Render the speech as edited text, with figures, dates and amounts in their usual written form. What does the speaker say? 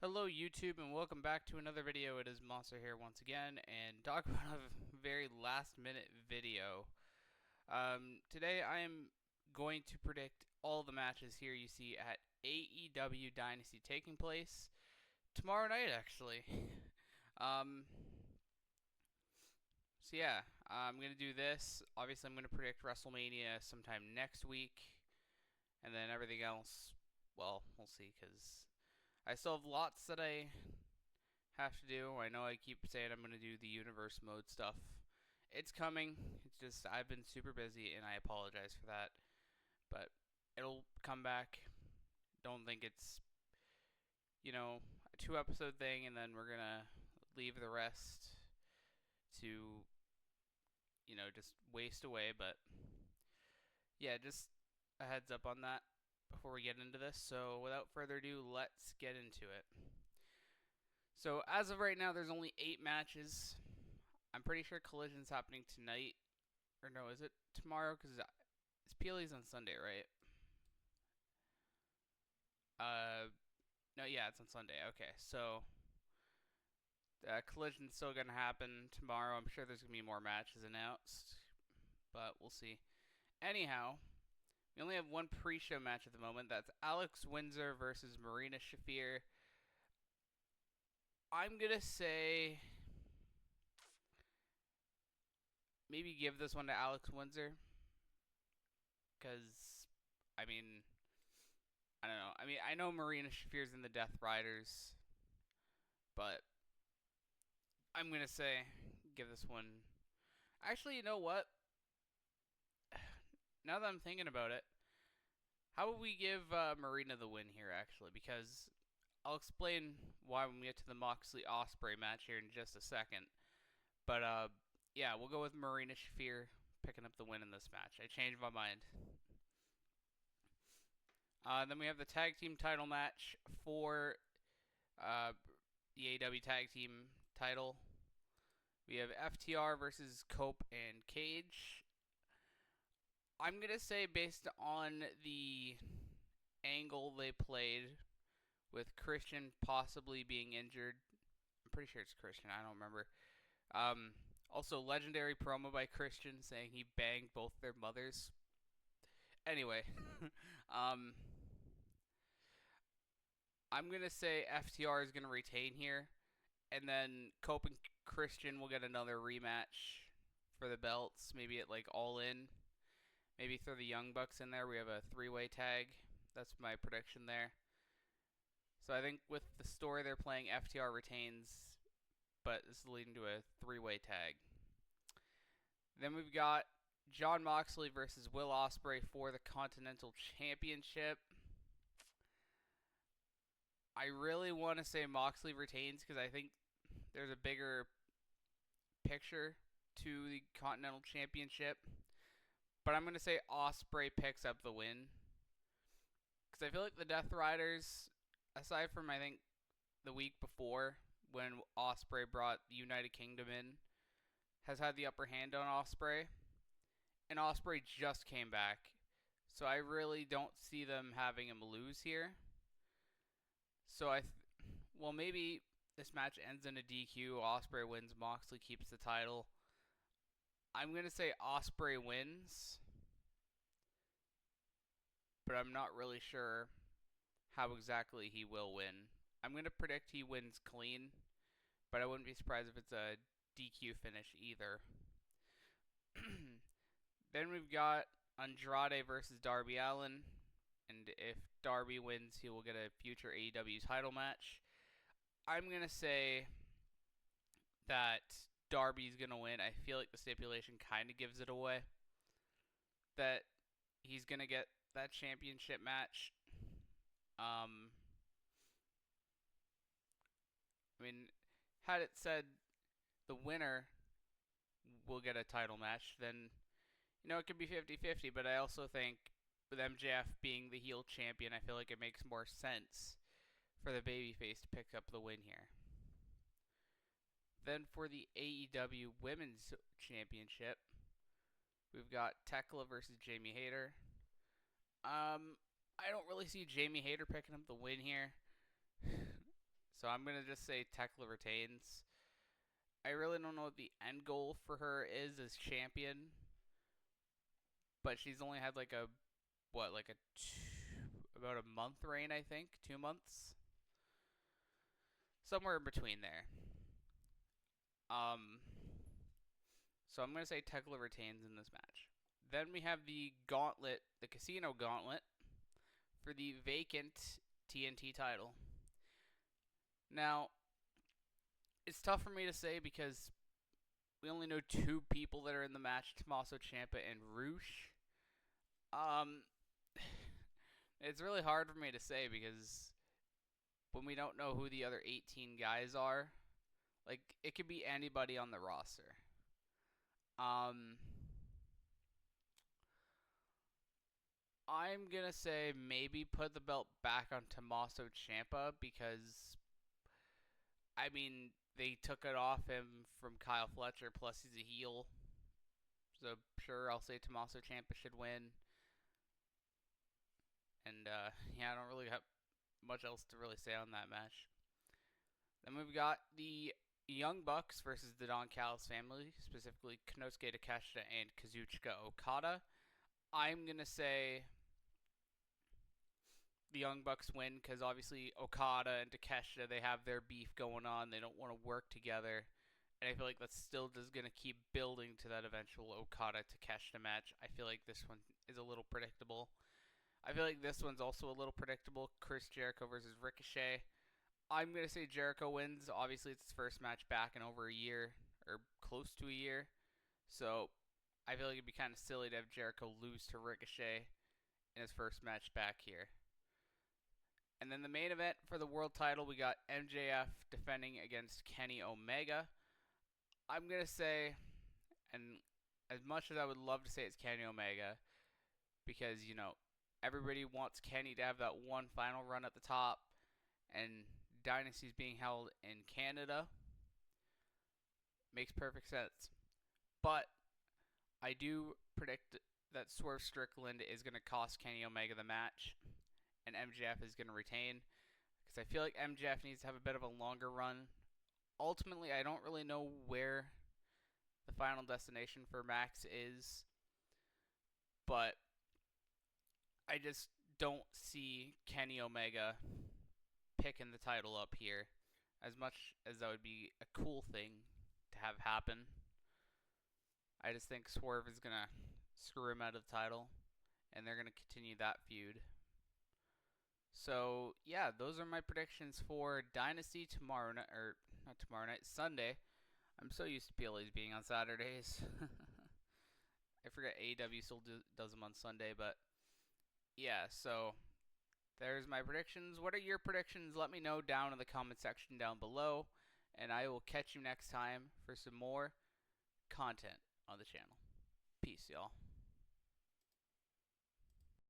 Hello YouTube and welcome back to another video. It is Monster here once again and talk about a very last minute video. Today I am going to predict all the matches here you see at AEW Dynasty taking place tomorrow night actually. um, I'm going to do this. Obviously I'm going to predict WrestleMania sometime next week and then everything else, well, we'll see because I still have lots that I have to do. I know I keep saying I'm going to do the universe mode stuff. It's coming. It's just I've been super busy and I apologize for that. But it'll come back. Don't think it's, a 2 episode thing and then we're going to leave the rest to, just waste away. But yeah, just a heads up on that before we get into this. So without further ado, let's get into it. So as of right now, there's only 8 matches. I'm pretty sure Collision's happening tonight. Or no, is it tomorrow? Because it's PLE's on Sunday, right? No, yeah, it's on Sunday. Okay, so Collision's still going to happen tomorrow. I'm sure there's going to be more matches announced, but we'll see. Anyhow, we only have one pre-show match at the moment. That's Alex Windsor versus Marina Shafir. I'm going to say maybe give this one to Alex Windsor. Because, I mean, I don't know. I know Marina Shafir's in the Death Riders, but I'm going to say give this one. Actually, you know what? Now that I'm thinking about it, how would we give Marina the win here, actually? Because I'll explain why when we get to the Moxley Ospreay match here in just a second. But, yeah, we'll go with Marina Shafir picking up the win in this match. I changed my mind. Then we have the tag team title match for the AEW tag team title. We have FTR versus Cope and Cage. I'm going to say based on the angle they played with Christian possibly being injured. I'm pretty sure it's Christian. I don't remember. Also, legendary promo by Christian saying he banged both their mothers. Anyway, I'm going to say FTR is going to retain here. And then Cope and Christian will get another rematch for the belts. Maybe at like All In. Maybe throw the Young Bucks in there. We have a 3-way tag. That's my prediction there. So I think with the story they're playing, FTR retains, but this is leading to a 3-way tag. Then we've got Jon Moxley versus Will Ospreay for the Continental Championship. I really want to say Moxley retains because I think there's a bigger picture to the Continental Championship. But I'm going to say Ospreay picks up the win. Because I feel like the Death Riders, aside from I think the week before when Ospreay brought the United Kingdom in, has had the upper hand on Ospreay. And Ospreay just came back. So I really don't see them having him lose here. So maybe this match ends in a DQ. Ospreay wins. Moxley keeps the title. I'm going to say Ospreay wins. But I'm not really sure how exactly he will win. I'm going to predict he wins clean. But I wouldn't be surprised if it's a DQ finish either. Then we've got Andrade versus Darby Allin. And if Darby wins, he will get a future AEW title match. I'm going to say that Darby's going to win. I feel like the stipulation kind of gives it away. That he's going to get that championship match. Had it said the winner will get a title match, then, it could be 50-50. But I also think with MJF being the heel champion, I feel like it makes more sense for the babyface to pick up the win here. Then for the AEW Women's Championship, we've got Tekla versus Jamie Hayter. I don't really see Jamie Hayter picking up the win here. So So I'm going to just say Tekla retains. I really don't know what the end goal for her is as champion, but she's only had like a about a month reign, I think, 2 months, somewhere in between there. So I'm gonna say Tekla retains in this match. Then we have the gauntlet, the casino gauntlet, for the vacant TNT title. Now, it's tough for me to say because we only know two people that are in the match, Tommaso Ciampa and Roosh. It's really hard for me to say because when we don't know who the other 18 guys are, like, it could be anybody on the roster. I'm gonna say maybe put the belt back on Tommaso Ciampa because, I mean, they took it off him from Kyle Fletcher, plus he's a heel. So sure, I'll say Tommaso Ciampa should win. And yeah, I don't really have much else to really say on that match. Then we've got the Young Bucks versus the Don Callis family, specifically Konosuke Takeshita and Kazuchika Okada. I'm going to say the Young Bucks win because obviously Okada and Takeshita, they have their beef going on. They don't want to work together. And I feel like that's still just going to keep building to that eventual Okada-Takeshita match. I feel like this one is a little predictable. I feel like this one's also a little predictable. Chris Jericho versus Ricochet. I'm going to say Jericho wins. Obviously, it's his first match back in over a year, or close to a year. So, I feel like it'd be kind of silly to have Jericho lose to Ricochet in his first match back here. And then the main event for the world title, we got MJF defending against Kenny Omega. I'm going to say, and as much as I would love to say it's Kenny Omega, because, you know, everybody wants Kenny to have that one final run at the top, and Dynasty's being held in Canada. Makes perfect sense. But I do predict that Swerve Strickland is going to cost Kenny Omega the match, and MJF is going to retain, because I feel like MJF needs to have a bit of a longer run. Ultimately, I don't really know where the final destination for Max is, but I just don't see Kenny Omega picking the title up here, as much as that would be a cool thing to have happen. I just think Swerve is going to screw him out of the title, and they're going to continue that feud. So, yeah, those are my predictions for Dynasty tomorrow night, or not tomorrow night, Sunday. I'm so used to PLAs being on Saturdays. I forget AEW still does them on Sunday, but yeah, so there's my predictions. What are your predictions? Let me know down in the comment section down below, and I will catch you next time for some more content on the channel. Peace, y'all.